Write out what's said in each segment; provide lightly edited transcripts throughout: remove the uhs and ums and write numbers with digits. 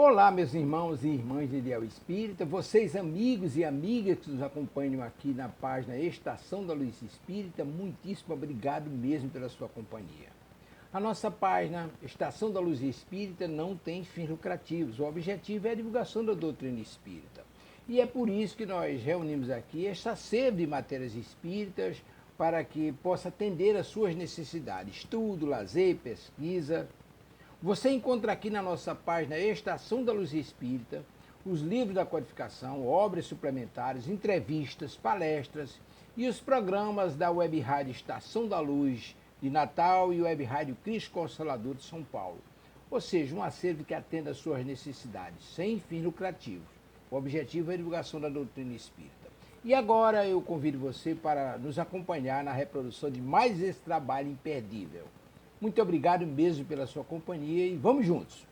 Olá, meus irmãos e irmãs de Ideal Espírita, vocês amigos e amigas que nos acompanham aqui na página Estação da Luz Espírita, muitíssimo obrigado mesmo pela sua companhia. A nossa página Estação da Luz Espírita não tem fins lucrativos, o objetivo é a divulgação da doutrina espírita. E é por isso que nós reunimos aqui esta sede de matérias espíritas para que possa atender às suas necessidades, estudo, lazer, pesquisa. Você encontra aqui na nossa página Estação da Luz Espírita os livros da codificação, obras suplementares, entrevistas, palestras e os programas da Web Rádio Estação da Luz de Natal e Web Rádio Cristo Consolador de São Paulo. Ou seja, um acervo que atenda às suas necessidades, sem fins lucrativos. O objetivo é a divulgação da doutrina espírita. E agora eu convido você para nos acompanhar na reprodução de mais esse trabalho imperdível. Muito obrigado mesmo pela sua companhia e vamos juntos!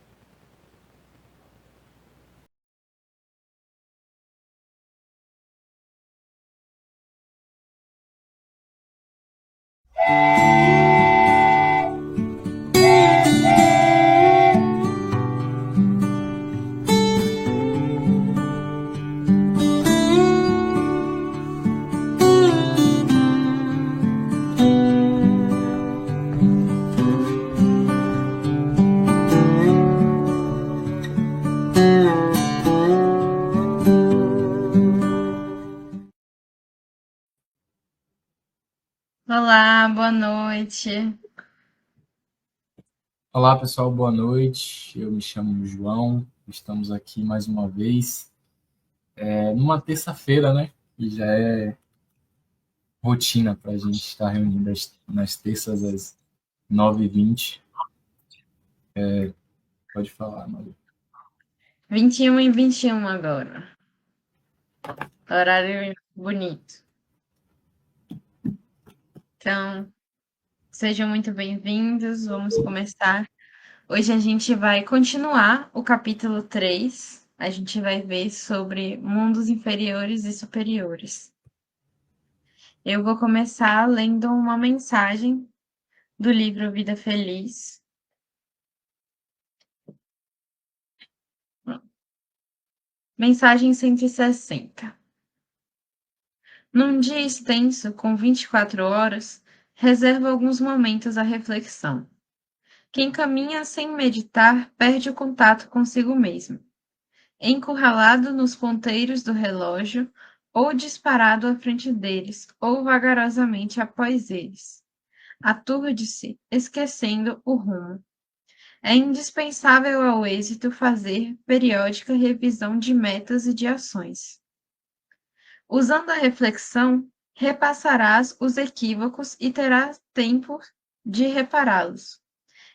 Olá, boa noite. Olá, pessoal, boa noite. Eu me chamo João. Estamos aqui mais uma vez, numa terça-feira, né? Que já é rotina para a gente estar reunindo nas terças às 9h20. Pode falar, Maria. 21h21 agora. Horário bonito. Então, sejam muito bem-vindos. Vamos começar. Hoje a gente vai continuar o capítulo 3. A gente vai ver sobre mundos inferiores e superiores. Eu vou começar lendo uma mensagem do livro Vida Feliz. Mensagem 160. Num dia extenso, com 24 horas, reserva alguns momentos à reflexão. Quem caminha sem meditar perde o contato consigo mesmo. Encurralado nos ponteiros do relógio, ou disparado à frente deles, ou vagarosamente após eles. Aturde-se, esquecendo o rumo. É indispensável ao êxito fazer periódica revisão de metas e de ações. Usando a reflexão, repassarás os equívocos e terás tempo de repará-los.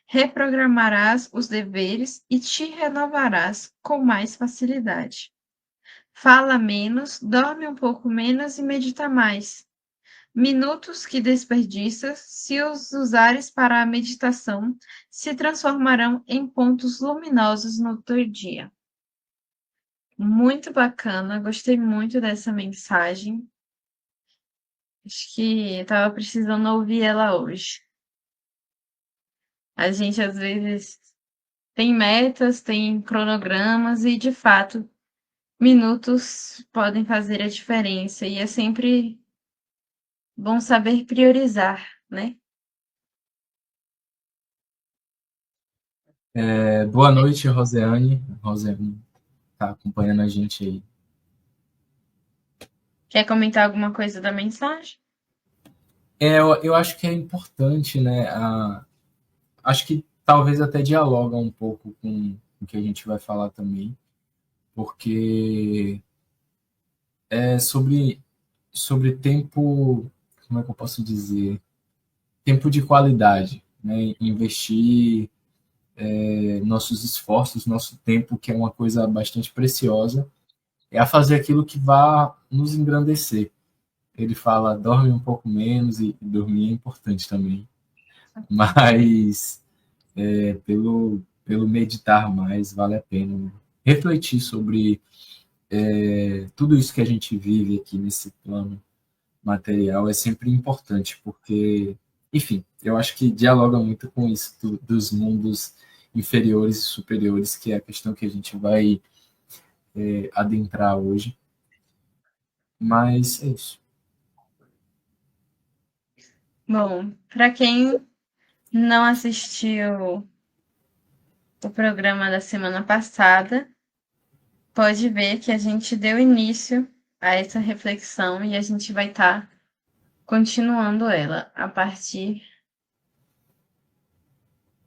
Reprogramarás os deveres e te renovarás com mais facilidade. Fala menos, dorme um pouco menos e medita mais. Minutos que desperdiças, se os usares para a meditação, se transformarão em pontos luminosos no teu dia. Muito bacana, gostei muito dessa mensagem. Acho que estava precisando ouvir ela hoje. A gente às vezes tem metas, tem cronogramas e, de fato, minutos podem fazer a diferença. E é sempre bom saber priorizar, né? Boa noite, Roseane. Roseane está acompanhando a gente aí. Quer comentar alguma coisa da mensagem? Eu acho que é importante, né? Acho que talvez até dialoga um pouco com o que a gente vai falar também, porque é sobre tempo, como é que eu posso dizer? Tempo de qualidade, né? Investir nossos esforços, nosso tempo, que é uma coisa bastante preciosa, é a fazer aquilo que vá nos engrandecer. Ele fala, dorme um pouco menos, e dormir é importante também, mas pelo meditar mais, vale a pena refletir sobre tudo isso que a gente vive aqui nesse plano material é sempre importante, porque, enfim, eu acho que dialoga muito com isso dos mundos inferiores e superiores, que é a questão que a gente vai adentrar hoje. Mas é isso. Bom, para quem não assistiu o programa da semana passada, pode ver que a gente deu início a essa reflexão e a gente vai estar continuando ela a partir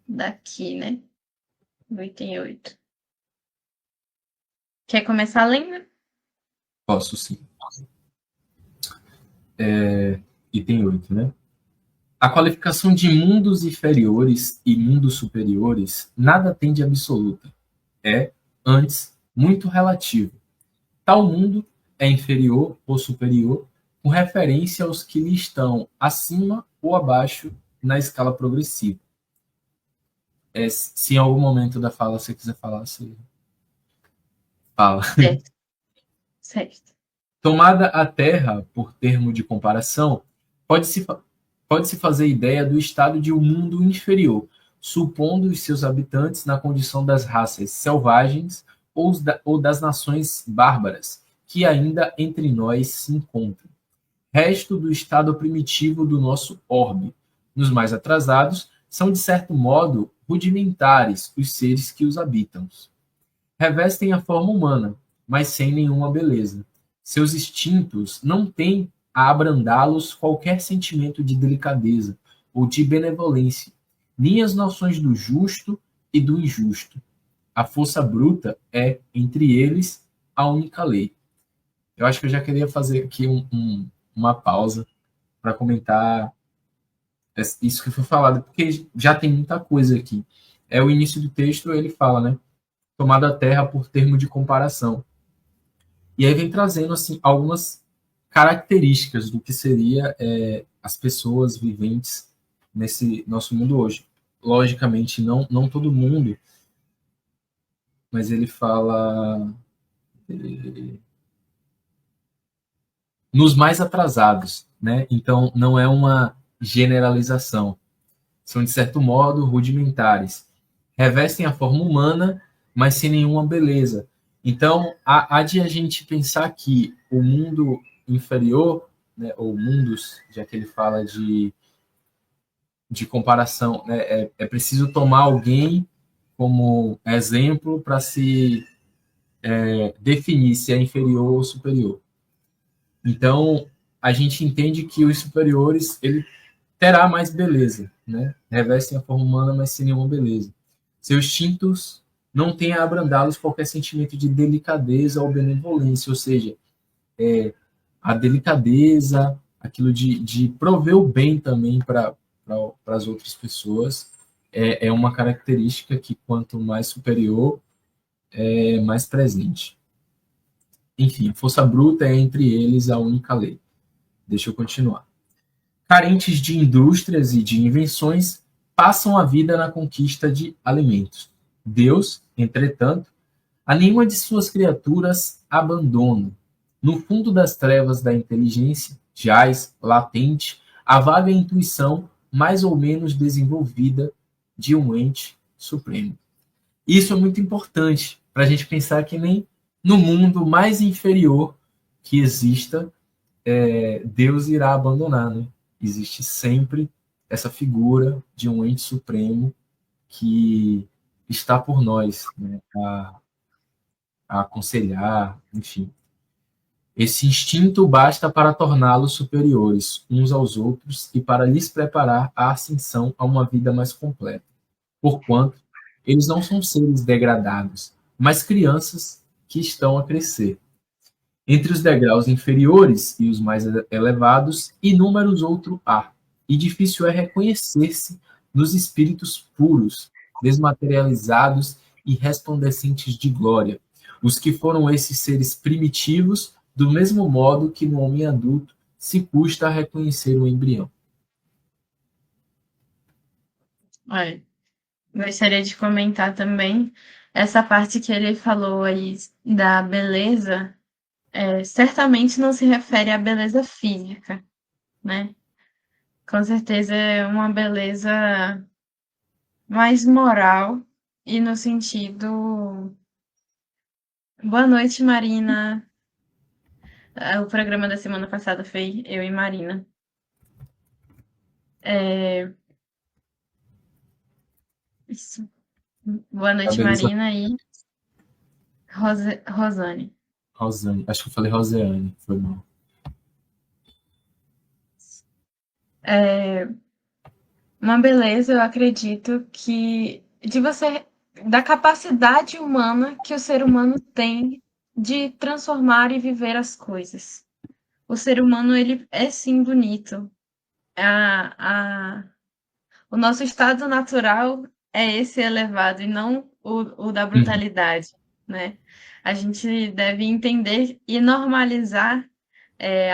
daqui, né? Do item 8. Quer começar lendo? Posso sim. Item 8, né? A qualificação de mundos inferiores e mundos superiores nada tem de absoluta. É, antes, muito relativo. Tal mundo é inferior ou superior com referência aos que lhe estão acima ou abaixo na escala progressiva. Se em algum momento da fala você quiser falar, você fala. Certo. Certo. Tomada a Terra por termo de comparação, pode-se fazer ideia do estado de um mundo inferior, supondo os seus habitantes na condição das raças selvagens ou das nações bárbaras, que ainda entre nós se encontram. Resto do estado primitivo do nosso orbe. Nos mais atrasados, são de certo modo rudimentares os seres que os habitam. Revestem a forma humana, mas sem nenhuma beleza. Seus instintos não têm a abrandá-los qualquer sentimento de delicadeza ou de benevolência, nem as noções do justo e do injusto. A força bruta é, entre eles, a única lei. Eu acho que eu já queria fazer aqui uma pausa para comentar isso que foi falado, porque já tem muita coisa aqui. É o início do texto, ele fala, né? Tomada a terra por termo de comparação. E aí vem trazendo assim algumas características do que seria as pessoas viventes nesse nosso mundo hoje. Logicamente, não todo mundo, mas ele fala nos mais atrasados, né? Então, não é uma generalização. São, de certo modo, rudimentares. Revestem a forma humana, mas sem nenhuma beleza. Então, há de a gente pensar que o mundo inferior, né, ou mundos, já que ele fala de comparação, né, é preciso tomar alguém como exemplo para se definir se é inferior ou superior. Então, a gente entende que os superiores, ele terá mais beleza, né? Revestem a forma humana, mas sem nenhuma beleza. Seus instintos não têm a abrandá-los qualquer sentimento de delicadeza ou benevolência, ou seja, a delicadeza, aquilo de prover o bem também para as outras pessoas, é uma característica que, quanto mais superior, é mais presente. Enfim, força bruta é entre eles a única lei. Deixa eu continuar. Carentes de indústrias e de invenções, passam a vida na conquista de alimentos. Deus, entretanto, a nenhuma de suas criaturas abandona. No fundo das trevas da inteligência, jaz, latente, a vaga intuição mais ou menos desenvolvida de um ente supremo. Isso é muito importante para a gente pensar que nem no mundo mais inferior que exista, Deus irá abandonar, né? Existe sempre essa figura de um ente supremo que está por nós, né? A aconselhar, enfim. Esse instinto basta para torná-los superiores uns aos outros e para lhes preparar a ascensão a uma vida mais completa. Porquanto, eles não são seres degradados, mas crianças que estão a crescer. Entre os degraus inferiores e os mais elevados, inúmeros outros há, e difícil é reconhecer-se nos espíritos puros, desmaterializados e resplandecentes de glória, os que foram esses seres primitivos, do mesmo modo que no homem adulto se custa a reconhecer o embrião. Olha, gostaria de comentar também essa parte que ele falou aí da beleza. Certamente não se refere à beleza física, né? Com certeza é uma beleza mais moral e no sentido. Boa noite, Marina. O programa da semana passada foi eu e Marina. Isso. Boa A noite, beleza Marina e Rosane. Rosane. Acho que eu falei Roseane, foi mal. Uma beleza, eu acredito que da capacidade humana que o ser humano tem de transformar e viver as coisas. O ser humano, ele é sim bonito. A, o nosso estado natural é esse elevado e não o da Uhum. brutalidade, né? A gente deve entender e normalizar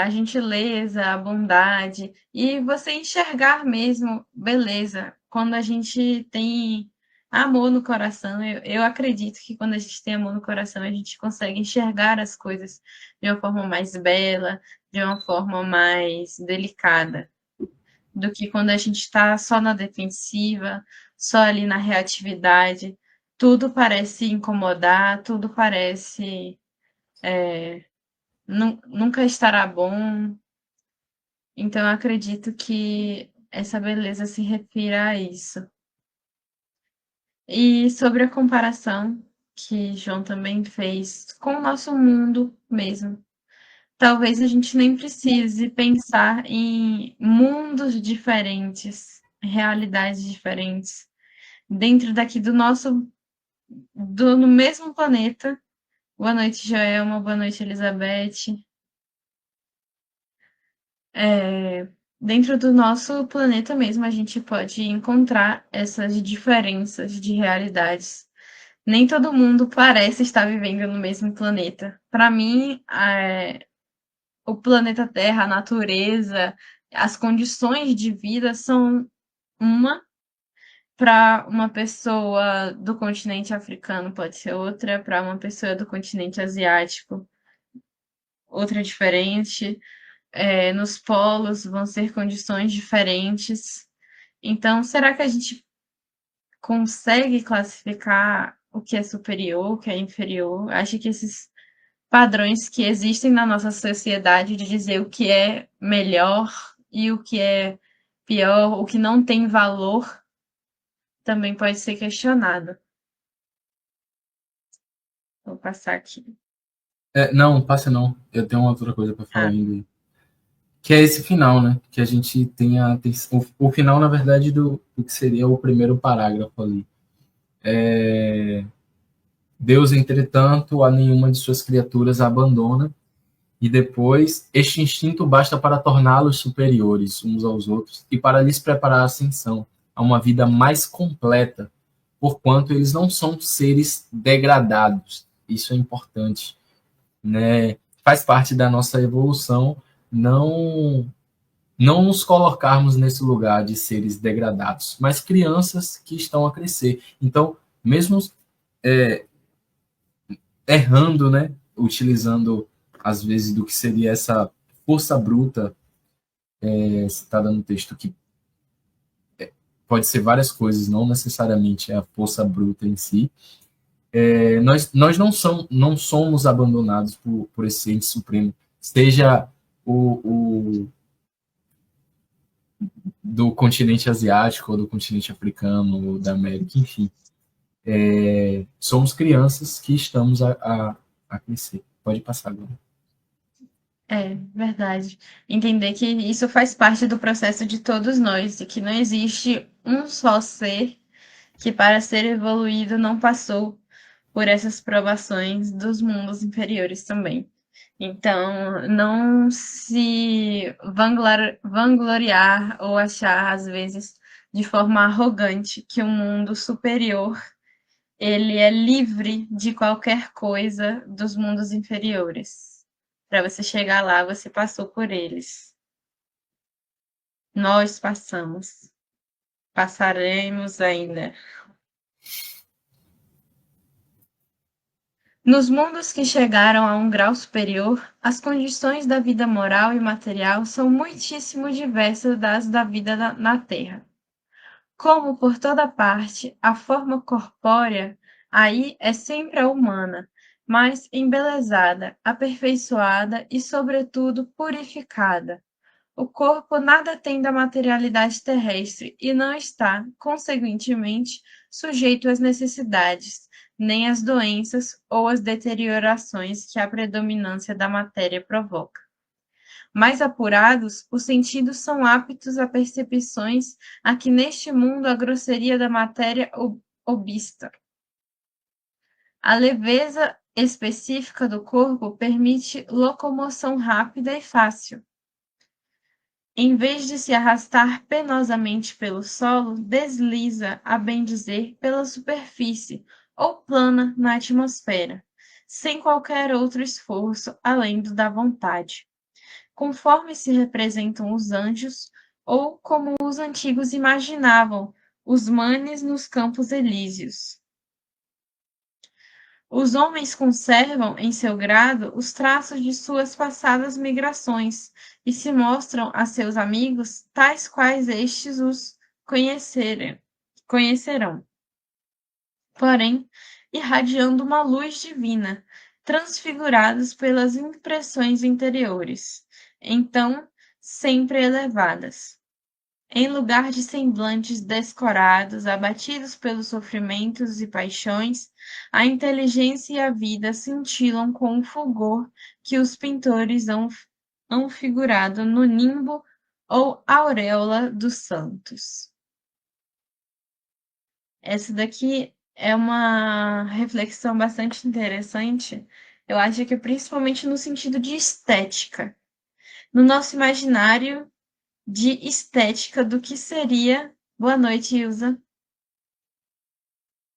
a gentileza, a bondade e você enxergar mesmo beleza quando a gente tem amor no coração. Eu acredito que quando a gente tem amor no coração, a gente consegue enxergar as coisas de uma forma mais bela, de uma forma mais delicada do que quando a gente está só na defensiva, só ali na reatividade. Tudo parece incomodar, tudo parece nunca estará bom. Então, eu acredito que essa beleza se refira a isso. E sobre a comparação que João também fez com o nosso mundo mesmo. Talvez a gente nem precise pensar em mundos diferentes, realidades diferentes, dentro daqui no mesmo planeta. Boa noite, Joelma. Boa noite, Elizabeth. Dentro do nosso planeta mesmo, a gente pode encontrar essas diferenças de realidades. Nem todo mundo parece estar vivendo no mesmo planeta. Para mim, o planeta Terra, a natureza, as condições de vida são uma. Para uma pessoa do continente africano pode ser outra, para uma pessoa do continente asiático, outra diferente. Nos polos vão ser condições diferentes. Então, será que a gente consegue classificar o que é superior, o que é inferior? Acho que esses padrões que existem na nossa sociedade de dizer o que é melhor e o que é pior, o que não tem valor, também pode ser questionado. Vou passar aqui. Não, passa não. Eu tenho uma outra coisa para falar Ah, ainda. Que é esse final, né? Que a gente tem o final, na verdade, do que seria o primeiro parágrafo ali. Deus, entretanto, a nenhuma de suas criaturas abandona, e depois este instinto basta para torná-los superiores uns aos outros e para lhes preparar a ascensão a uma vida mais completa, porquanto eles não são seres degradados. Isso é importante, né? Faz parte da nossa evolução não nos colocarmos nesse lugar de seres degradados, mas crianças que estão a crescer. Então, mesmo é, errando, né, utilizando às vezes do que seria essa força bruta, citada no texto, que pode ser várias coisas, não necessariamente a força bruta em si. Nós não somos abandonados por esse ente supremo, seja o do continente asiático, ou do continente africano, ou da América, enfim. Somos crianças que estamos a crescer. Pode passar agora. é verdade. Entender que isso faz parte do processo de todos nós, e que não existe um só ser que, para ser evoluído, não passou por essas provações dos mundos inferiores também. Então, não se vangloriar ou achar, às vezes, de forma arrogante, que o mundo superior ele é livre de qualquer coisa dos mundos inferiores. Para você chegar lá, você passou por eles. Nós passamos. Passaremos ainda. Nos mundos que chegaram a um grau superior, as condições da vida moral e material são muitíssimo diversas das da vida na Terra. Como por toda parte a forma corpórea, aí é sempre a humana, mas embelezada, aperfeiçoada e, sobretudo, purificada. O corpo nada tem da materialidade terrestre e não está, consequentemente, sujeito às necessidades, nem às doenças ou às deteriorações que a predominância da matéria provoca. Mais apurados, os sentidos são aptos a percepções a que neste mundo a grosseria da matéria obsta. A leveza específica do corpo permite locomoção rápida e fácil. Em vez de se arrastar penosamente pelo solo, desliza, a bem dizer, pela superfície, ou plana na atmosfera, sem qualquer outro esforço além do da vontade, conforme se representam os anjos, ou como os antigos imaginavam, os manes nos campos elíseos. Os homens conservam, em seu grado, os traços de suas passadas migrações e se mostram a seus amigos tais quais estes os conhecerão, porém, irradiando uma luz divina, transfigurados pelas impressões interiores, então sempre elevadas. Em lugar de semblantes descorados, abatidos pelos sofrimentos e paixões, a inteligência e a vida cintilam com o fulgor que os pintores hão figurado no nimbo ou auréola dos santos. Essa daqui é uma reflexão bastante interessante, eu acho que principalmente no sentido de estética. No nosso imaginário, de estética do que seria. Boa noite, Ilza.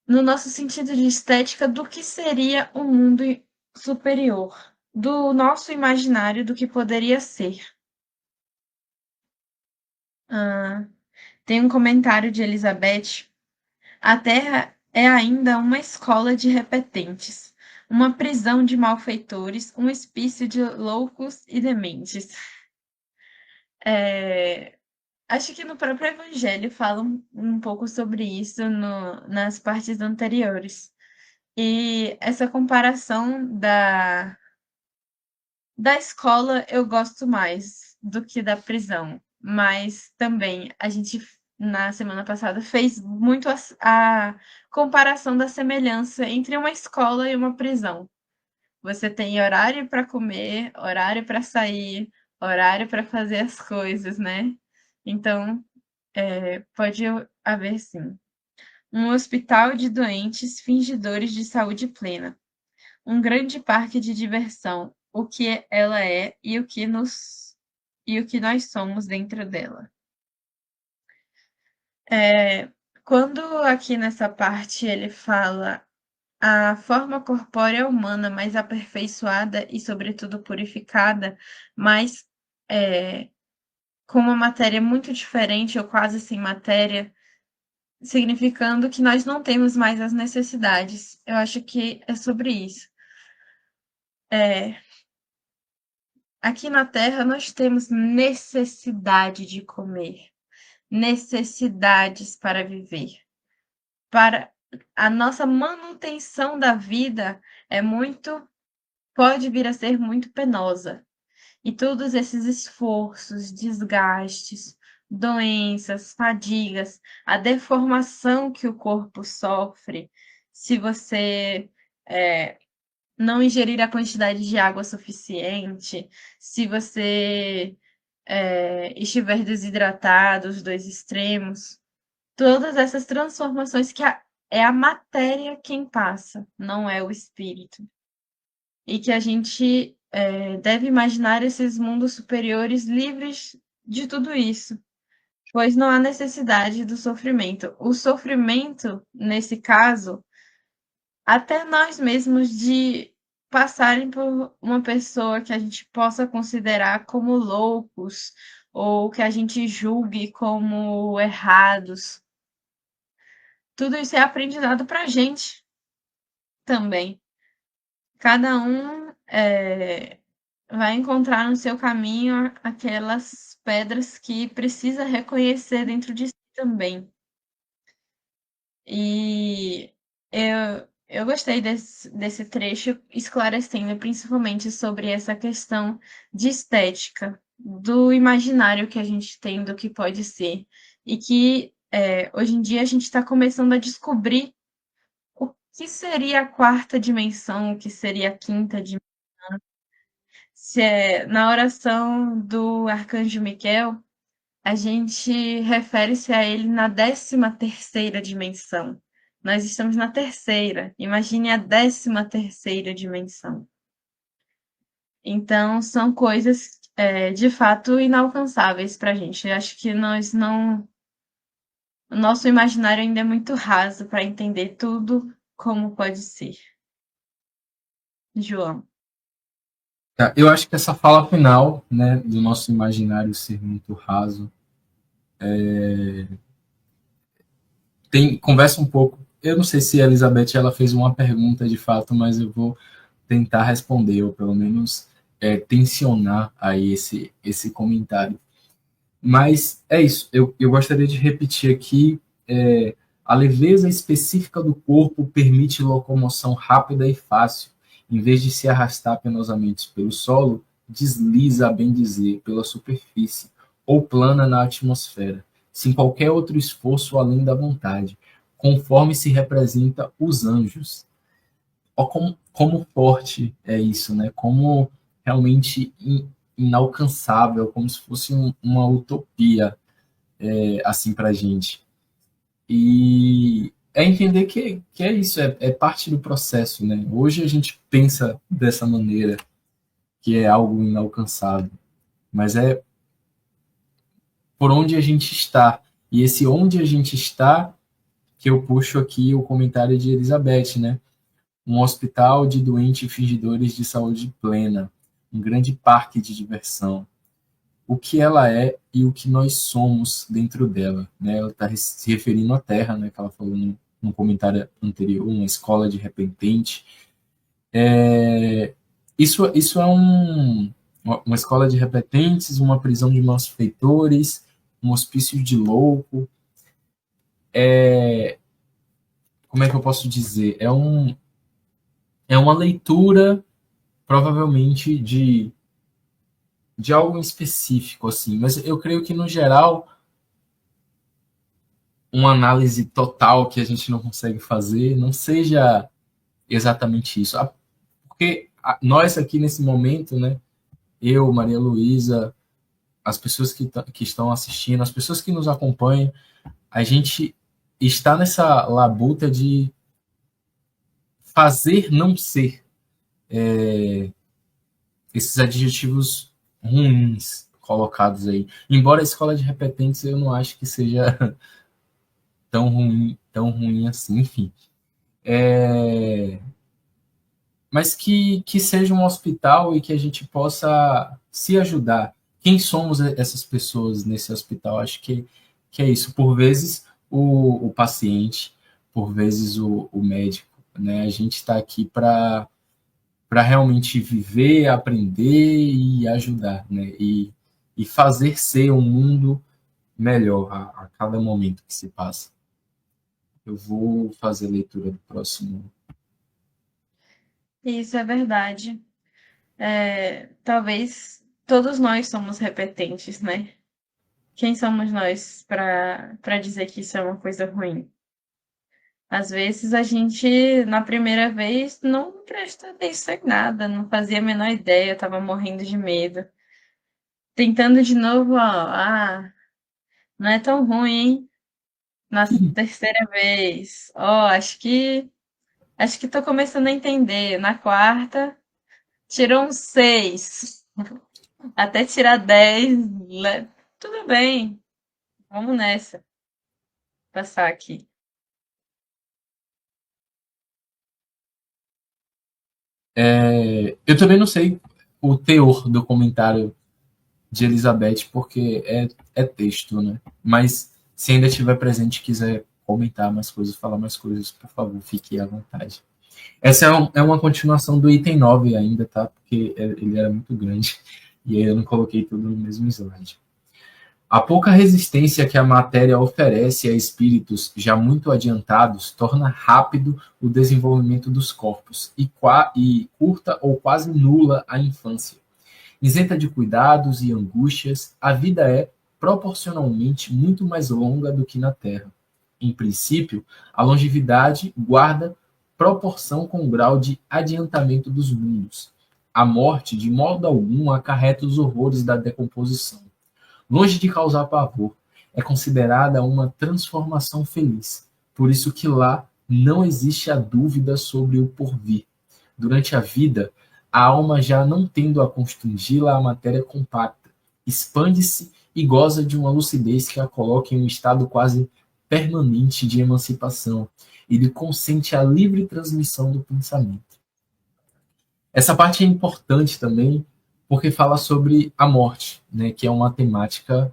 No nosso sentido de estética do que seria um mundo superior, do nosso imaginário do que poderia ser. Tem um comentário de Elizabeth. A Terra é ainda uma escola de repetentes, uma prisão de malfeitores, um hospício de loucos e dementes. Acho que no próprio Evangelho fala um pouco sobre isso nas partes anteriores. E essa comparação da escola eu gosto mais do que da prisão. Mas também a gente, na semana passada, fez muito a comparação da semelhança entre uma escola e uma prisão. Você tem horário para comer, horário para sair, horário para fazer as coisas, né? Então, pode haver sim. Um hospital de doentes fingidores de saúde plena. Um grande parque de diversão, o que ela é e o que nós somos dentro dela. Quando aqui nessa parte ele fala a forma corpórea humana mais aperfeiçoada e, sobretudo, purificada, mas com uma matéria muito diferente ou quase sem matéria, significando que nós não temos mais as necessidades. Eu acho que é sobre isso. Aqui na Terra nós temos necessidade de comer, necessidades para viver. Para a nossa manutenção da vida pode vir a ser muito penosa. E todos esses esforços, desgastes, doenças, fadigas, a deformação que o corpo sofre, se você não ingerir a quantidade de água suficiente, se você estiver desidratado, os dois extremos, todas essas transformações que é a matéria quem passa, não é o espírito. E que a gente deve imaginar esses mundos superiores livres de tudo isso, pois não há necessidade do sofrimento. O sofrimento, nesse caso, até nós mesmos de passarem por uma pessoa que a gente possa considerar como loucos ou que a gente julgue como errados. Tudo isso é aprendizado para a gente também. Cada um vai encontrar no seu caminho aquelas pedras que precisa reconhecer dentro de si também. E eu gostei desse trecho, esclarecendo principalmente sobre essa questão de estética, do imaginário que a gente tem do que pode ser. E que hoje em dia a gente está começando a descobrir o que seria a quarta dimensão, o que seria a quinta dimensão. Na oração do Arcanjo Miquel, a gente refere-se a ele na 13ª dimensão. Nós estamos na terceira. Imagine a 13ª dimensão. Então, são coisas de fato inalcançáveis para a gente. Eu acho que nós não. O nosso imaginário ainda é muito raso para entender tudo como pode ser. João. Eu acho que essa fala final, né, do nosso imaginário ser muito raso, conversa um pouco. Eu não sei se a Elizabeth ela fez uma pergunta de fato, mas eu vou tentar responder, ou pelo menos tensionar aí esse comentário. Mas é isso, eu gostaria de repetir aqui, a leveza específica do corpo permite locomoção rápida e fácil. Em vez de se arrastar penosamente pelo solo, desliza, a bem dizer, pela superfície, ou plana na atmosfera, sem qualquer outro esforço além da vontade, conforme se representa os anjos. Como forte é isso, né? Como realmente inalcançável, como se fosse uma utopia, assim, para a gente. E é entender que é isso, é parte do processo, né? Hoje a gente pensa dessa maneira, que é algo inalcançável, mas é por onde a gente está. E esse onde a gente está, que eu puxo aqui o comentário de Elizabeth, né? Um hospital de doentes e fingidores de saúde plena, um grande parque de diversão. O que ela é e o que nós somos dentro dela, né? Ela está se referindo à Terra, né? Que ela falou num comentário anterior, uma escola de repentente. Isso é uma escola de repetentes, uma prisão de malfeitores, um hospício de louco. Como é que eu posso dizer? É uma leitura, provavelmente, de algo em específico, assim. Mas eu creio que, no geral, uma análise total que a gente não consegue fazer não seja exatamente isso. Porque nós aqui nesse momento, né, eu, Maria Luísa, as pessoas que estão assistindo, as pessoas que nos acompanham, a gente está nessa labuta de fazer não ser esses adjetivos ruins colocados aí. Embora a escola de repetentes eu não acho que seja tão ruim assim, enfim. Mas que seja um hospital e que a gente possa se ajudar. Quem somos essas pessoas nesse hospital? Acho que é isso. Por vezes, o paciente, por vezes, o médico. Né? A gente está aqui para realmente viver, aprender e ajudar. Né? E fazer ser um mundo melhor a cada momento que se passa. Eu vou fazer a leitura do próximo. Isso é verdade. Talvez todos nós somos repetentes, né? Quem somos nós para dizer que isso é uma coisa ruim? Às vezes a gente, na primeira vez, não presta atenção em nada, não fazia a menor ideia, estava morrendo de medo. Tentando de novo, ó, não é tão ruim, hein? Na terceira vez, ó, acho que tô começando a entender. Na quarta, tirou um 6, até tirar 10, tudo bem, vamos nessa, passar aqui. Eu também não sei o teor do comentário de Elizabeth, porque é texto, né? Mas se ainda estiver presente e quiser comentar mais coisas, falar mais coisas, por favor, fique à vontade. Essa é uma continuação do item 9 ainda, tá? Porque ele era muito grande e aí eu não coloquei tudo no mesmo slide. A pouca resistência que a matéria oferece a espíritos já muito adiantados torna rápido o desenvolvimento dos corpos e curta ou quase nula a infância. Isenta de cuidados e angústias, a vida é, proporcionalmente, muito mais longa do que na Terra. Em princípio, a longevidade guarda proporção com o grau de adiantamento dos mundos. A morte, de modo algum, acarreta os horrores da decomposição. Longe de causar pavor, é considerada uma transformação feliz. Por isso que lá não existe a dúvida sobre o porvir. Durante a vida, a alma, já não tendo a constringi-la à matéria compacta, expande-se e goza de uma lucidez que a coloca em um estado quase permanente de emancipação e lhe consente a livre transmissão do pensamento. Essa parte é importante também porque fala sobre a morte, né, que é uma temática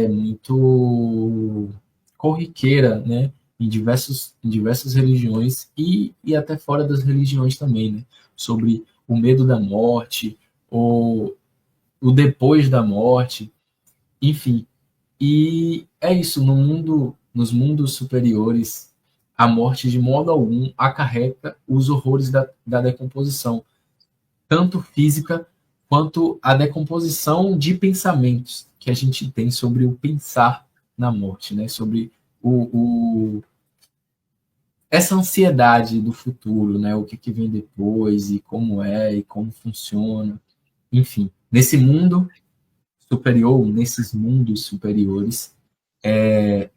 muito corriqueira, né, em diversas religiões e até fora das religiões também, né, sobre o medo da morte, o depois da morte, enfim. E é isso, nos mundos superiores, a morte de modo algum acarreta os horrores da decomposição, tanto física quanto a decomposição de pensamentos que a gente tem sobre o pensar na morte, né? Sobre o essa ansiedade do futuro, né? O que, que vem depois e como funciona, enfim. Nesses mundos superiores,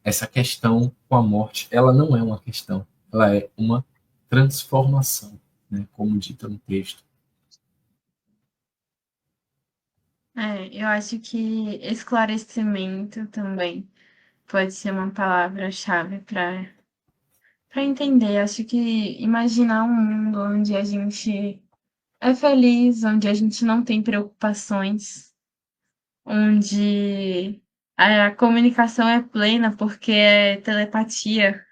essa questão com a morte, ela não é uma questão, ela é uma transformação, né? Como dita no texto. Eu acho que esclarecimento também pode ser uma palavra-chave para entender. Acho que imaginar um mundo onde a gente é feliz, onde a gente não tem preocupações, onde a comunicação é plena porque é telepatia.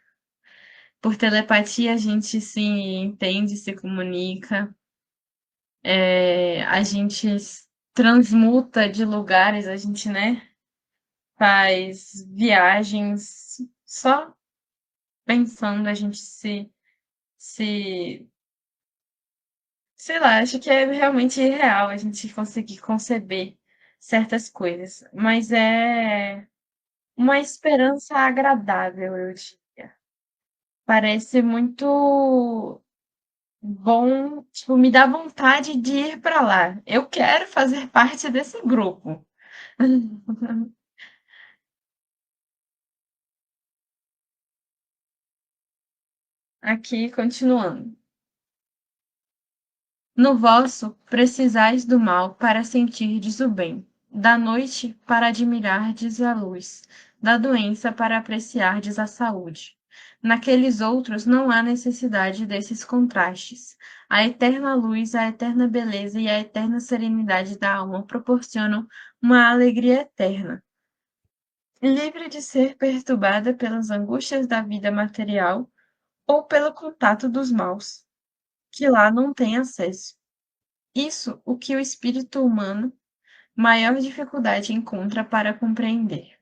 Por telepatia a gente se entende, se comunica, a gente transmuta de lugares, a gente, né, faz viagens só pensando, a gente se, sei lá, acho que é realmente irreal a gente conseguir conceber certas coisas, mas é uma esperança agradável, eu diria. Parece muito bom, tipo, me dá vontade de ir para lá. Eu quero fazer parte desse grupo. Aqui, continuando. No vosso precisais do mal para sentirdes o bem, da noite para admirardes a luz, da doença para apreciardes a saúde. Naqueles outros não há necessidade desses contrastes. A eterna luz, a eterna beleza e a eterna serenidade da alma proporcionam uma alegria eterna, livre de ser perturbada pelas angústias da vida material ou pelo contato dos maus, que lá não tem acesso. Isso o que o espírito humano maior dificuldade encontra para compreender.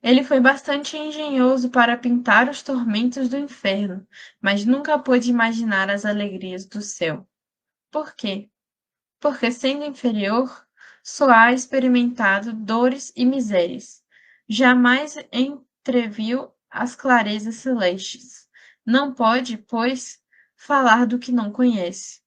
Ele foi bastante engenhoso para pintar os tormentos do inferno, mas nunca pôde imaginar as alegrias do céu. Por quê? Porque, sendo inferior, só há experimentado dores e misérias. Jamais entreviu as clarezas celestes. Não pode, pois, falar do que não conhece.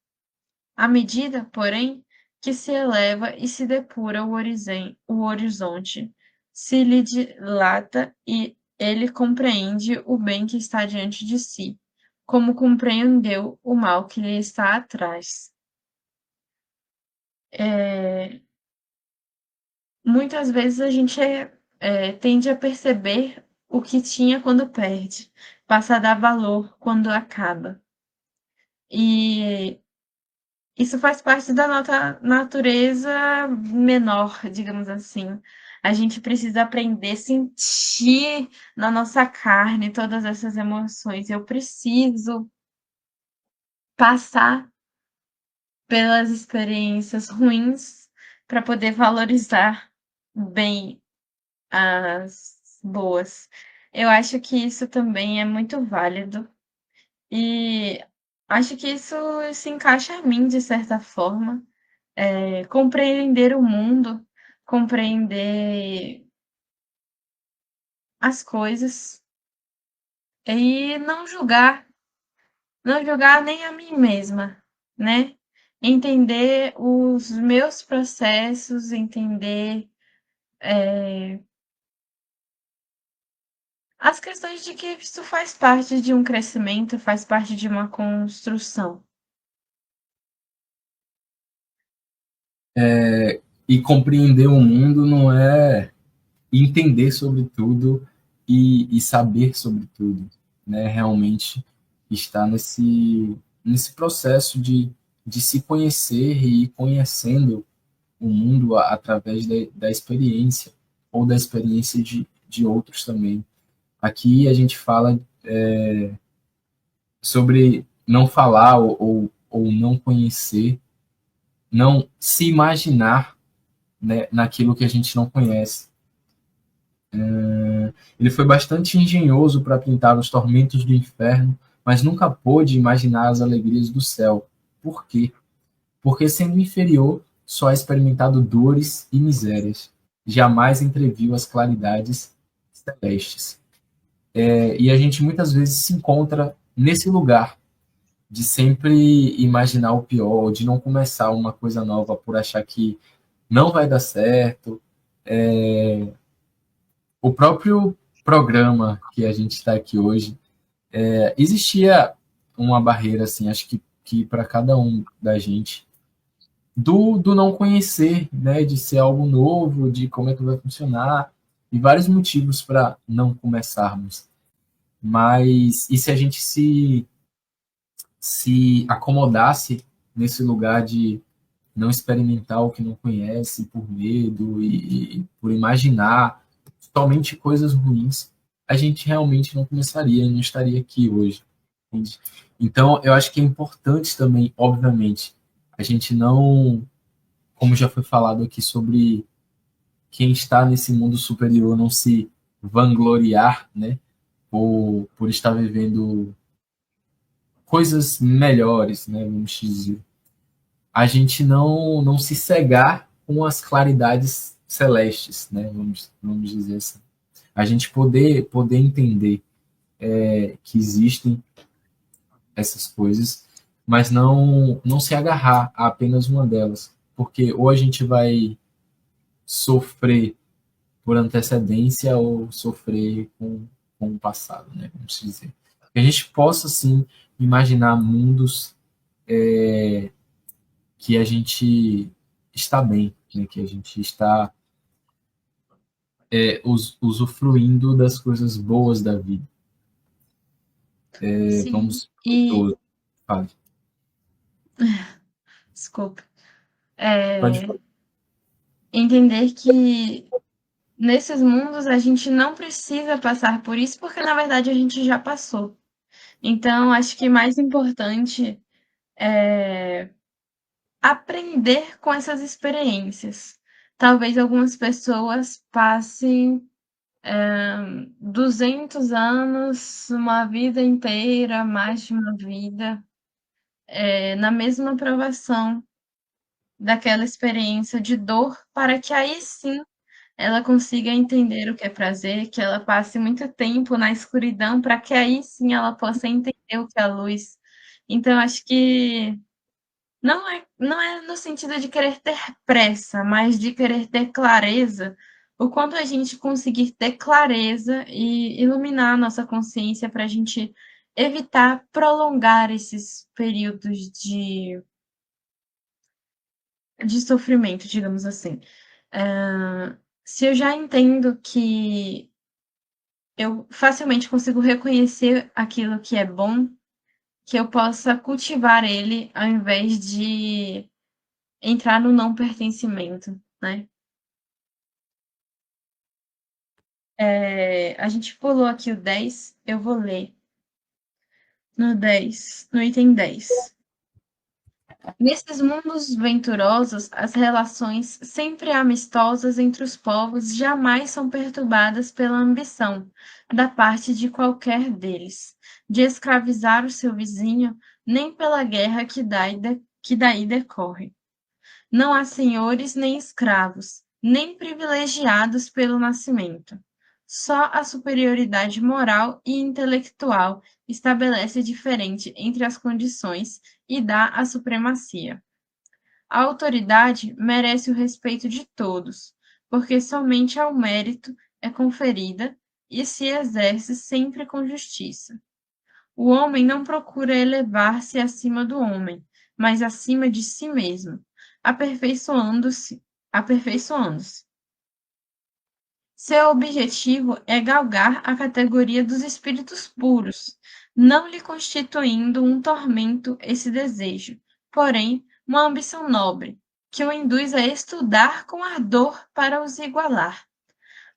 À medida, porém, que se eleva e se depura o horizonte, se lhe dilata e ele compreende o bem que está diante de si, como compreendeu o mal que lhe está atrás. Muitas vezes a gente tende a perceber o que tinha quando perde, passa a dar valor quando acaba. E isso faz parte da nossa natureza menor, digamos assim. A gente precisa aprender a sentir na nossa carne todas essas emoções. Eu preciso passar pelas experiências ruins para poder valorizar bem as boas. Eu acho que isso também é muito válido e acho que isso se encaixa a mim de certa forma. Compreender o mundo, compreender as coisas e não julgar nem a mim mesma, né? Entender os meus processos, entender as questões de que isso faz parte de um crescimento, faz parte de uma construção. E compreender o mundo não é entender sobre tudo e saber sobre tudo, né? Realmente estar nesse processo de se conhecer e ir conhecendo o mundo através da experiência, ou da experiência de outros também. Aqui a gente fala sobre não falar ou não conhecer, não se imaginar, né, naquilo que a gente não conhece. Ele foi bastante engenhoso para pintar os tormentos do inferno, mas nunca pôde imaginar as alegrias do céu. Por quê? Porque, sendo inferior, só ha experimentado dores e misérias. Jamais entreviu as claridades celestes. E a gente muitas vezes se encontra nesse lugar de sempre imaginar o pior, de não começar uma coisa nova por achar que não vai dar certo. O próprio programa que a gente está aqui hoje, existia uma barreira, assim, acho que para cada um da gente, do não conhecer, né, de ser algo novo, de como é que vai funcionar, e vários motivos para não começarmos. Mas e se a gente se acomodasse nesse lugar de não experimentar o que não conhece por medo e por imaginar somente coisas ruins, a gente realmente não começaria, não estaria aqui hoje. Entende? Então, eu acho que é importante também, obviamente, a gente não, como já foi falado aqui sobre quem está nesse mundo superior, não se vangloriar, né, por estar vivendo coisas melhores, né, vamos dizer. A gente não se cegar com as claridades celestes, né, vamos dizer assim. A gente poder entender que existem essas coisas, mas não se agarrar a apenas uma delas, porque ou a gente vai sofrer por antecedência ou sofrer com o passado, né? Vamos dizer. Que a gente possa, sim, imaginar mundos que a gente está bem, né? Que a gente está usufruindo das coisas boas da vida. Sim, Vamos e pro fale. desculpa. Pode É, falar. entender que nesses mundos a gente não precisa passar por isso, porque na verdade a gente já passou. Então, acho que mais importante é aprender com essas experiências. Talvez algumas pessoas passem 200 anos, uma vida inteira, mais de uma vida, na mesma provação daquela experiência de dor, para que aí sim ela consiga entender o que é prazer, que ela passe muito tempo na escuridão, para que aí sim ela possa entender o que é a luz. Então, acho que não é no sentido de querer ter pressa, mas de querer ter clareza. O quanto a gente conseguir ter clareza e iluminar a nossa consciência para a gente evitar prolongar esses períodos de sofrimento, digamos assim. Se eu já entendo que eu facilmente consigo reconhecer aquilo que é bom, que eu possa cultivar ele ao invés de entrar no não pertencimento, né? A gente pulou aqui o 10, eu vou ler no 10, no item 10. Nesses mundos venturosos, as relações sempre amistosas entre os povos jamais são perturbadas pela ambição, da parte de qualquer deles, de escravizar o seu vizinho, nem pela guerra que daí decorre. Não há senhores nem escravos, nem privilegiados pelo nascimento. Só a superioridade moral e intelectual estabelece diferente entre as condições e dá a supremacia. A autoridade merece o respeito de todos, porque somente ao mérito é conferida e se exerce sempre com justiça. O homem não procura elevar-se acima do homem, mas acima de si mesmo, aperfeiçoando-se, aperfeiçoando-se. Seu objetivo é galgar a categoria dos espíritos puros, não lhe constituindo um tormento esse desejo, porém uma ambição nobre, que o induz a estudar com ardor para os igualar.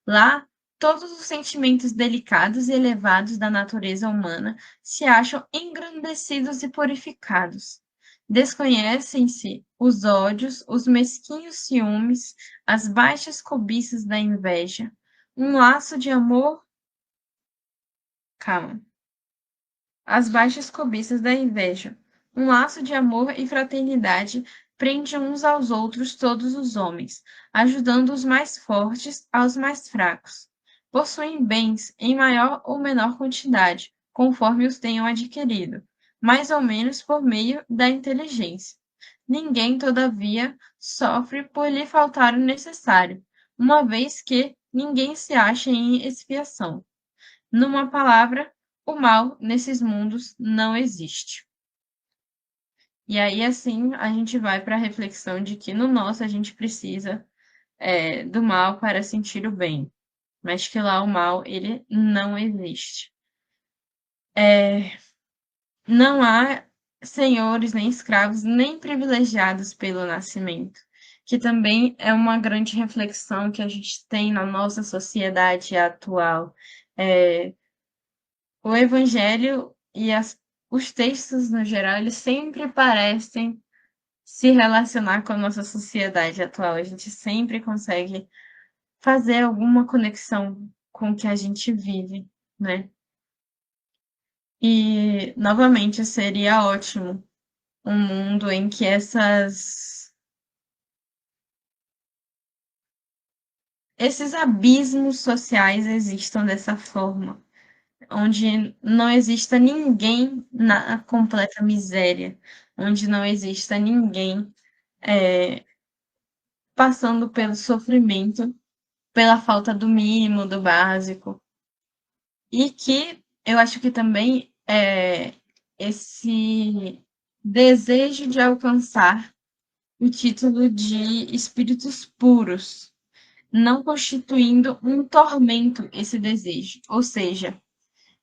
Lá, todos os sentimentos delicados e elevados da natureza humana se acham engrandecidos e purificados. Desconhecem-se os ódios, os mesquinhos ciúmes, as baixas cobiças da inveja. Um laço de amor. Calma. As baixas cobiças da inveja. Um laço de amor e fraternidade prende uns aos outros todos os homens, ajudando os mais fortes aos mais fracos. Possuem bens em maior ou menor quantidade, conforme os tenham adquirido, mais ou menos por meio da inteligência. Ninguém, todavia, sofre por lhe faltar o necessário, uma vez que ninguém se acha em expiação. Numa palavra, o mal nesses mundos não existe. E aí, assim, a gente vai para a reflexão de que no nosso a gente precisa do mal para sentir o bem, mas que lá o mal, ele não existe. Não há senhores, nem escravos, nem privilegiados pelo nascimento, que também é uma grande reflexão que a gente tem na nossa sociedade atual. O evangelho e os textos, no geral, eles sempre parecem se relacionar com a nossa sociedade atual. A gente sempre consegue fazer alguma conexão com o que a gente vive, né? E, novamente, seria ótimo um mundo em que esses abismos sociais existam dessa forma, onde não exista ninguém na completa miséria, onde não exista ninguém passando pelo sofrimento, pela falta do mínimo, do básico, e que eu acho que também esse desejo de alcançar o título de espíritos puros, não constituindo um tormento esse desejo, ou seja,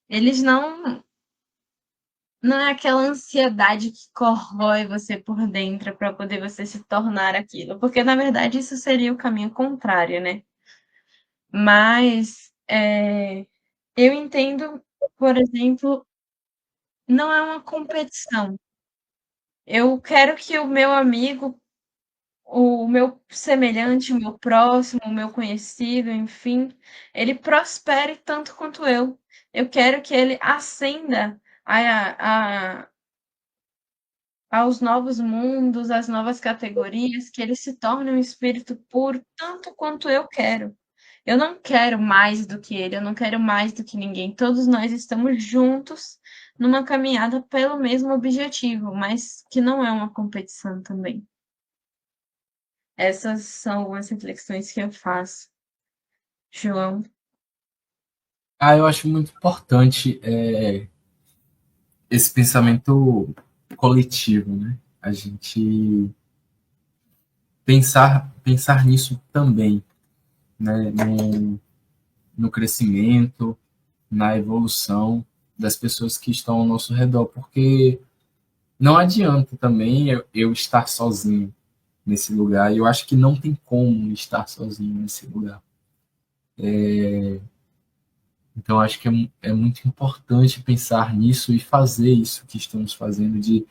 eles não é aquela ansiedade que corrói você por dentro para poder você se tornar aquilo, porque na verdade isso seria o caminho contrário, né? Mas eu entendo, por exemplo, não é uma competição. Eu quero que o meu amigo, o meu semelhante, o meu próximo, o meu conhecido, enfim, ele prospere tanto quanto eu. Eu quero que ele ascenda aos novos mundos, às novas categorias, que ele se torne um espírito puro tanto quanto eu quero. Eu não quero mais do que ele, eu não quero mais do que ninguém. Todos nós estamos juntos numa caminhada pelo mesmo objetivo, mas que não é uma competição também. Essas são algumas reflexões que eu faço. João. Eu acho muito importante esse pensamento coletivo, né? A gente pensar nisso também, né? No crescimento, na evolução das pessoas que estão ao nosso redor, porque não adianta também eu estar sozinho nesse lugar, e eu acho que não tem como estar sozinho nesse lugar. Então, acho que é muito importante pensar nisso e fazer isso que estamos fazendo, de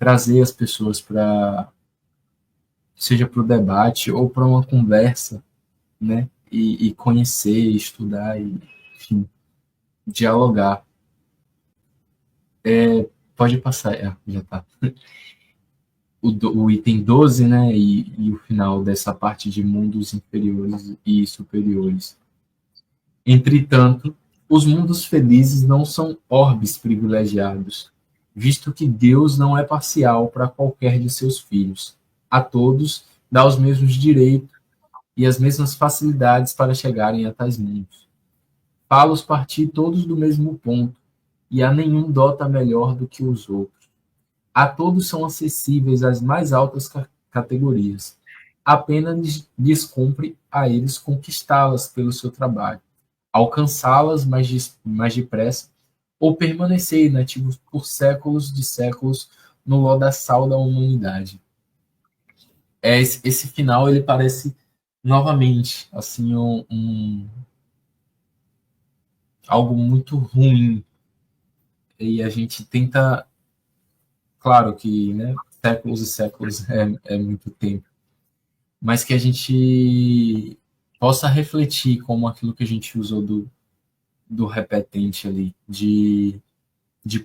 trazer as pessoas para, seja para o debate ou para uma conversa, né? E conhecer, estudar e, enfim, dialogar. Pode passar, já está. O item 12, né? E o final dessa parte de mundos inferiores e superiores. Entretanto, os mundos felizes não são orbes privilegiados, visto que Deus não é parcial para qualquer de seus filhos. A todos dá os mesmos direitos e as mesmas facilidades para chegarem a tais mundos. Fá-los partir todos do mesmo ponto, e a nenhum dota melhor do que os outros. A todos são acessíveis as mais altas categorias. Apenas lhes cumpre a eles conquistá-las pelo seu trabalho, alcançá-las mais depressa, ou permanecer inativos por séculos de séculos no lodaçal da humanidade. Esse final ele parece novamente assim algo muito ruim, e a gente tenta, claro que, né, séculos e séculos é muito tempo, mas que a gente possa refletir como aquilo que a gente usou do repetente ali, de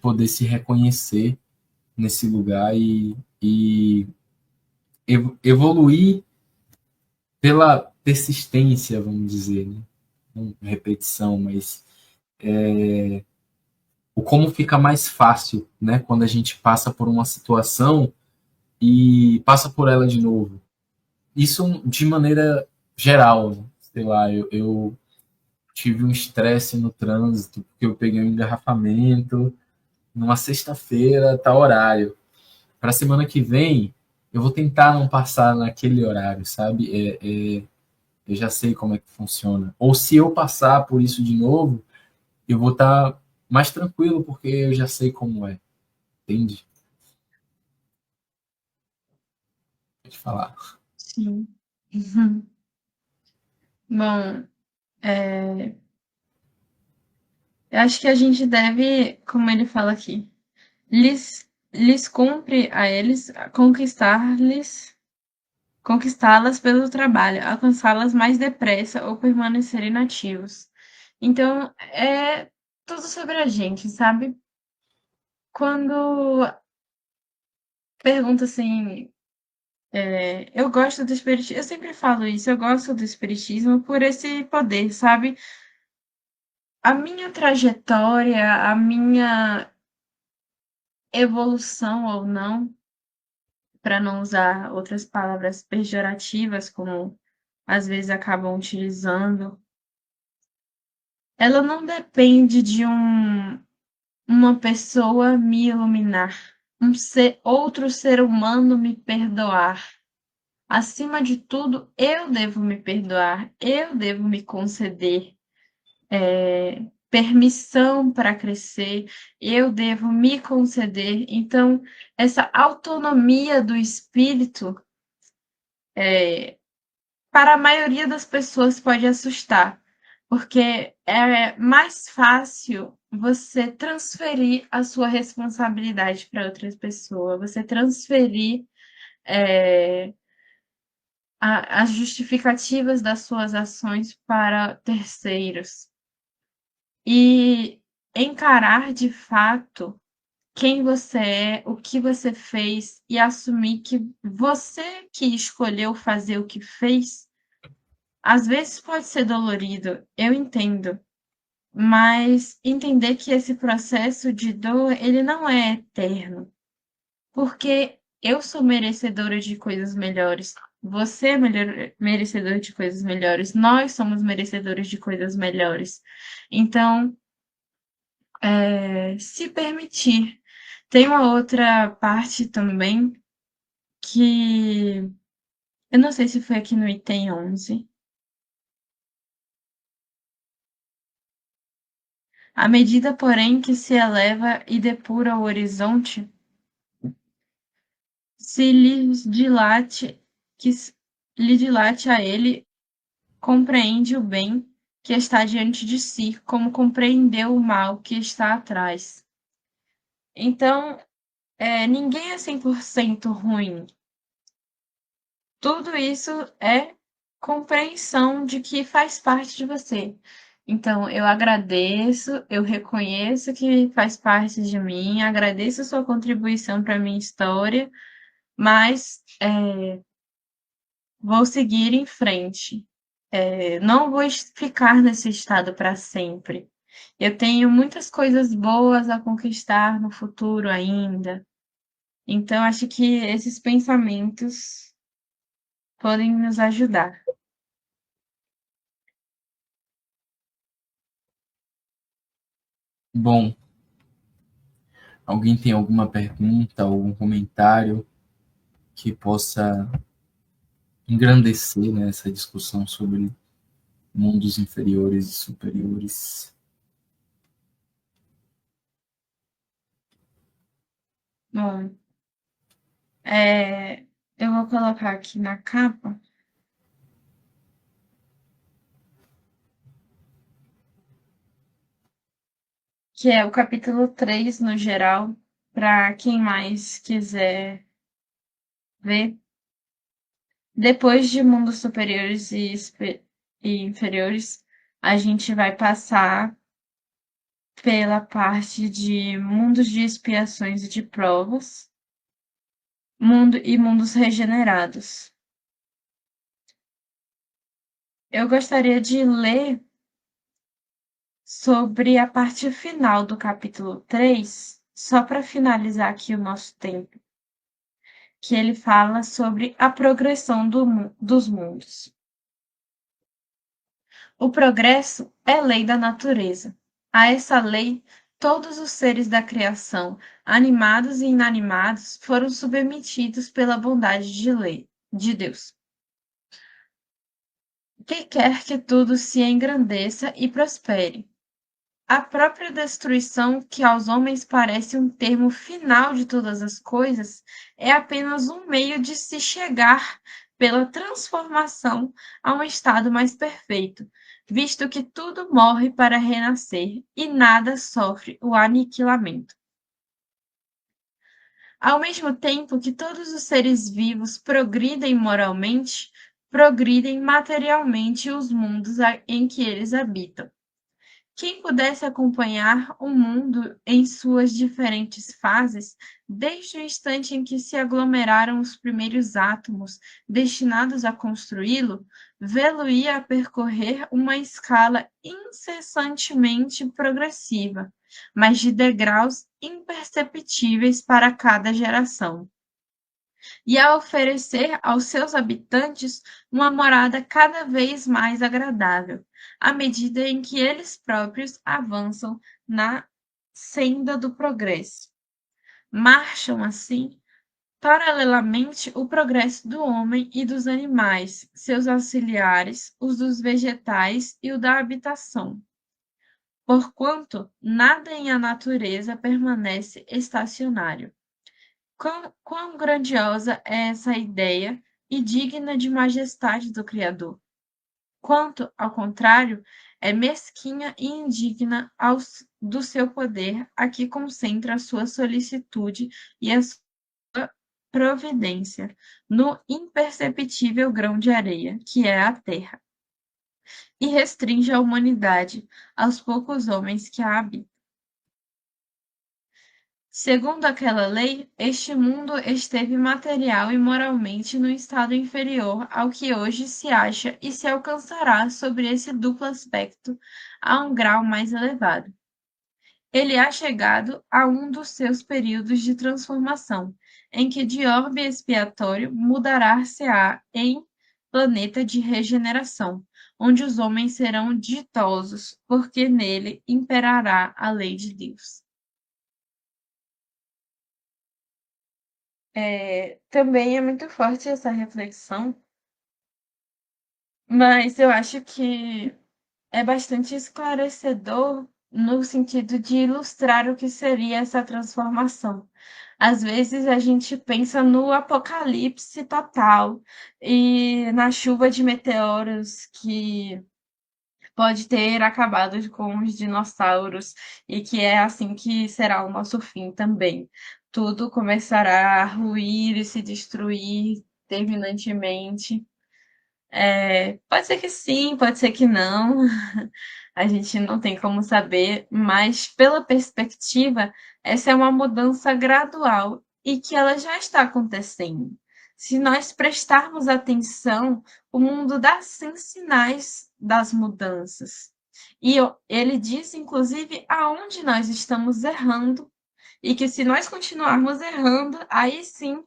poder se reconhecer nesse lugar e evoluir pela persistência, vamos dizer, né? Não repetição, mas o como fica mais fácil, né? Quando a gente passa por uma situação e passa por ela de novo. Isso de maneira geral, né? Sei lá, eu tive um estresse no trânsito, porque eu peguei um engarrafamento numa sexta-feira, tal horário. Para a semana que vem, eu vou tentar não passar naquele horário, sabe? Eu já sei como é que funciona. Ou se eu passar por isso de novo, eu vou estar mais tranquilo, porque eu já sei como é. Entende? Pode falar. Sim. Uhum. Bom, eu acho que a gente deve, como ele fala aqui, lhes cumpre a eles conquistá-las pelo trabalho, alcançá-las mais depressa ou permanecer inativos. Então, é tudo sobre a gente, sabe? Quando pergunta assim, eu gosto do espiritismo, eu sempre falo isso, eu gosto do espiritismo por esse poder, sabe? A minha trajetória, a minha evolução ou não, para não usar outras palavras pejorativas, como às vezes acabam utilizando, ela não depende de uma pessoa me iluminar, outro ser humano me perdoar. Acima de tudo, eu devo me perdoar, eu devo me conceder permissão para crescer, eu devo me conceder. Então, essa autonomia do espírito, para a maioria das pessoas, pode assustar, porque é mais fácil você transferir a sua responsabilidade para outra pessoa, você transferir as justificativas das suas ações para terceiros e encarar de fato quem você é, o que você fez e assumir que você que escolheu fazer o que fez, às vezes pode ser dolorido, eu entendo, mas entender que esse processo de dor, ele não é eterno, porque eu sou merecedora de coisas melhores, você é merecedor de coisas melhores, nós somos merecedores de coisas melhores. Então, se permitir. Tem uma outra parte também que eu não sei se foi aqui no item 11. À medida, porém, que se eleva e depura o horizonte, se lhe dilate a ele, compreende o bem que está diante de si, como compreendeu o mal que está atrás. Então, ninguém é 100% ruim. Tudo isso é compreensão de que faz parte de você. Então, eu agradeço, eu reconheço que faz parte de mim, agradeço a sua contribuição para a minha história, mas vou seguir em frente. Não vou ficar nesse estado para sempre. Eu tenho muitas coisas boas a conquistar no futuro ainda. Então, acho que esses pensamentos podem nos ajudar. Bom, alguém tem alguma pergunta, algum comentário que possa engrandecer, né, essa discussão sobre mundos inferiores e superiores? Bom, eu vou colocar aqui na capa, que é o capítulo 3 no geral, para quem mais quiser ver. Depois de mundos superiores e inferiores, a gente vai passar pela parte de mundos de expiações e de provas, mundos regenerados. Eu gostaria de ler sobre a parte final do capítulo 3, só para finalizar aqui o nosso tempo, que ele fala sobre a progressão dos mundos. O progresso é lei da natureza. A essa lei, todos os seres da criação, animados e inanimados, foram submetidos pela bondade de Deus, que quer que tudo se engrandeça e prospere. A própria destruição, que aos homens parece um termo final de todas as coisas, é apenas um meio de se chegar, pela transformação, a um estado mais perfeito, visto que tudo morre para renascer e nada sofre o aniquilamento. Ao mesmo tempo que todos os seres vivos progridem moralmente, progridem materialmente os mundos em que eles habitam. Quem pudesse acompanhar o mundo em suas diferentes fases, desde o instante em que se aglomeraram os primeiros átomos destinados a construí-lo, vê-lo-ia percorrer uma escala incessantemente progressiva, mas de degraus imperceptíveis para cada geração, e a oferecer aos seus habitantes uma morada cada vez mais agradável, à medida em que eles próprios avançam na senda do progresso. Marcham, assim, paralelamente o progresso do homem e dos animais, seus auxiliares, os dos vegetais e o da habitação. Porquanto nada em a natureza permanece estacionário. Quão grandiosa é essa ideia e digna de majestade do Criador! Quanto, ao contrário, é mesquinha e indigna do seu poder a que concentra a sua solicitude e a sua providência no imperceptível grão de areia, que é a terra, e restringe a humanidade aos poucos homens que a habitam. Segundo aquela lei, este mundo esteve material e moralmente no estado inferior ao que hoje se acha e se alcançará sobre esse duplo aspecto a um grau mais elevado. Ele há chegado a um dos seus períodos de transformação, em que de orbe expiatório mudará-se-á em planeta de regeneração, onde os homens serão ditosos, porque nele imperará a lei de Deus. Também é muito forte essa reflexão, mas eu acho que é bastante esclarecedor no sentido de ilustrar o que seria essa transformação. Às vezes a gente pensa no apocalipse total e na chuva de meteoros que pode ter acabado com os dinossauros e que é assim que será o nosso fim também. tudo começará a ruir e se destruir terminantemente. Pode ser que sim, pode ser que não. A gente não tem como saber, mas pela perspectiva, essa é uma mudança gradual e que ela já está acontecendo. Se nós prestarmos atenção, o mundo dá sim sinais das mudanças. E ele diz, inclusive, aonde nós estamos errando, e que se nós continuarmos errando, aí sim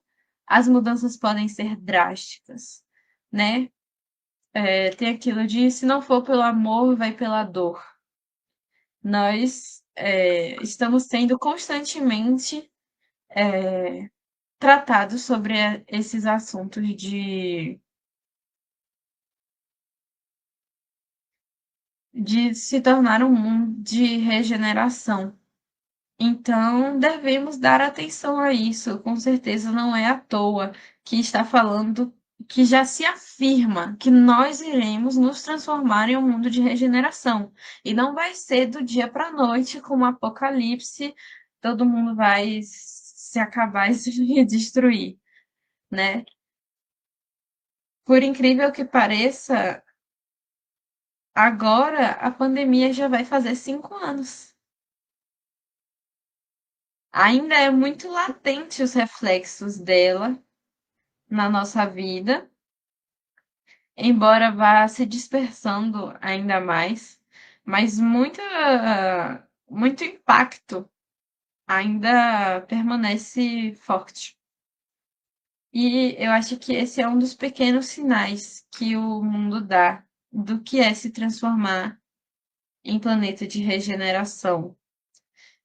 as mudanças podem ser drásticas, né? Tem aquilo de se não for pelo amor, vai pela dor. Nós estamos sendo constantemente tratados sobre esses assuntos de se tornar um mundo de regeneração. Então, devemos dar atenção a isso. Com certeza não é à toa que está falando, que já se afirma que nós iremos nos transformar em um mundo de regeneração. E não vai ser do dia para a noite, como o apocalipse, todo mundo vai se acabar e se destruir, né? Por incrível que pareça, agora a pandemia já vai fazer 5 anos. Ainda é muito latente os reflexos dela na nossa vida, embora vá se dispersando ainda mais, mas muito impacto ainda permanece forte. E eu acho que esse é um dos pequenos sinais que o mundo dá do que é se transformar em planeta de regeneração.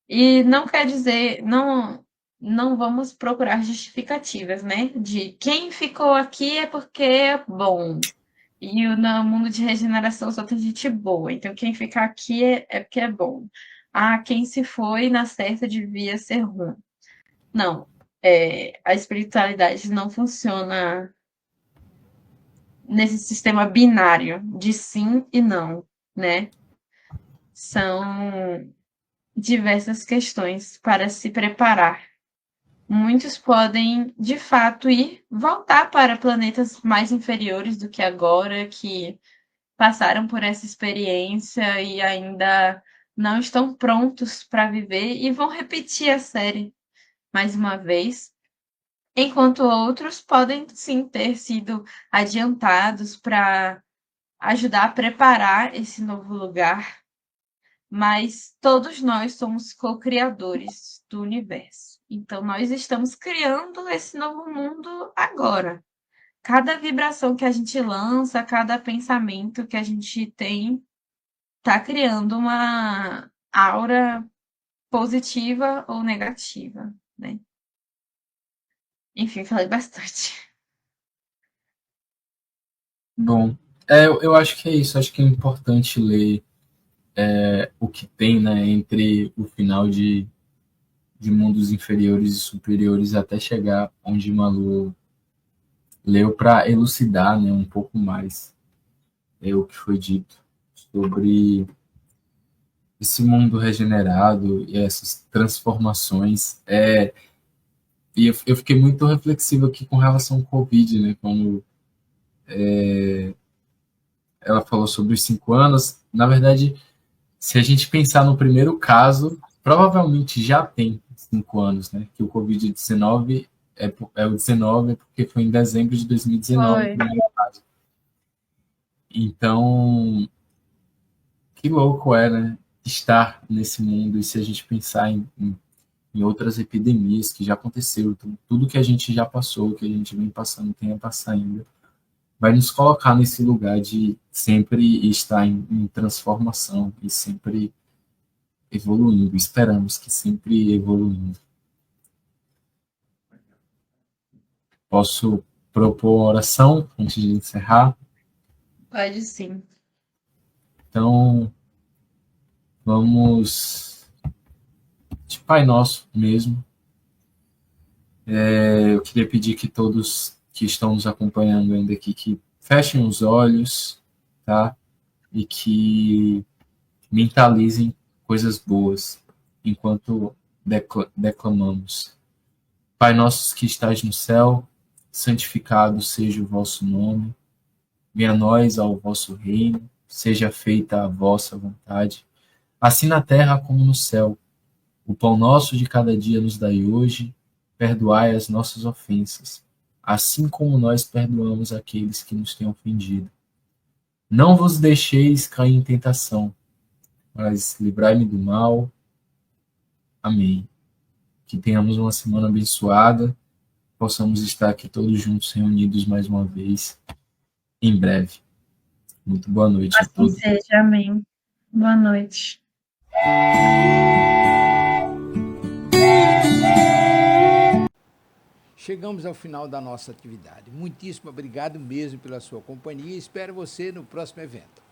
E não quer dizer, não vamos procurar justificativas, né? De quem ficou aqui é porque é bom. E no mundo de regeneração só tem gente boa. Então quem ficar aqui é porque é bom. Ah, quem se foi na certa devia ser ruim. Não. A espiritualidade não funciona nesse sistema binário de sim e não, né? São diversas questões para se preparar. Muitos podem, de fato, voltar para planetas mais inferiores do que agora, que passaram por essa experiência e ainda não estão prontos para viver e vão repetir a série mais uma vez, enquanto outros podem sim ter sido adiantados para ajudar a preparar esse novo lugar, mas todos nós somos co-criadores do universo. Então, nós estamos criando esse novo mundo agora. Cada vibração que a gente lança, cada pensamento que a gente tem, está criando uma aura positiva ou negativa, né? Enfim, falei bastante. Bom, eu acho que é isso. Acho que é importante ler o que tem, né, entre o final de mundos inferiores e superiores até chegar onde Malu leu para elucidar, né, um pouco mais o que foi dito sobre esse mundo regenerado e essas transformações. E eu fiquei muito reflexivo aqui com relação ao Covid, né, quando ela falou sobre os 5 anos. Na verdade, se a gente pensar no primeiro caso, provavelmente já tem 5 anos, né? Que o Covid-19 é o 19, porque foi em dezembro de 2019 o Foi. primeiro caso. Então, que louco é, né? Estar nesse mundo. E se a gente pensar em outras epidemias que já aconteceu, tudo que a gente já passou, que a gente vem passando, tem a passar ainda, vai nos colocar nesse lugar de sempre estar em transformação e sempre evoluindo. Esperamos que sempre evoluindo. Posso propor uma oração antes de encerrar? Pode sim. Então, vamos de Pai Nosso mesmo. Eu queria pedir que todos que estão nos acompanhando ainda aqui, que fechem os olhos, tá? E que mentalizem coisas boas enquanto declamamos. Pai nosso que estás no céu, santificado seja o vosso nome. Venha a nós ao vosso reino, seja feita a vossa vontade, assim na terra como no céu. O pão nosso de cada dia nos dai hoje, perdoai as nossas ofensas, assim como nós perdoamos aqueles que nos têm ofendido. Não vos deixeis cair em tentação, mas livrai-me do mal. Amém. Que tenhamos uma semana abençoada, possamos estar aqui todos juntos reunidos mais uma vez, em breve. Muito boa noite a Assim todos. seja, amém. Boa noite. Chegamos ao final da nossa atividade. Muitíssimo obrigado mesmo pela sua companhia e espero você no próximo evento.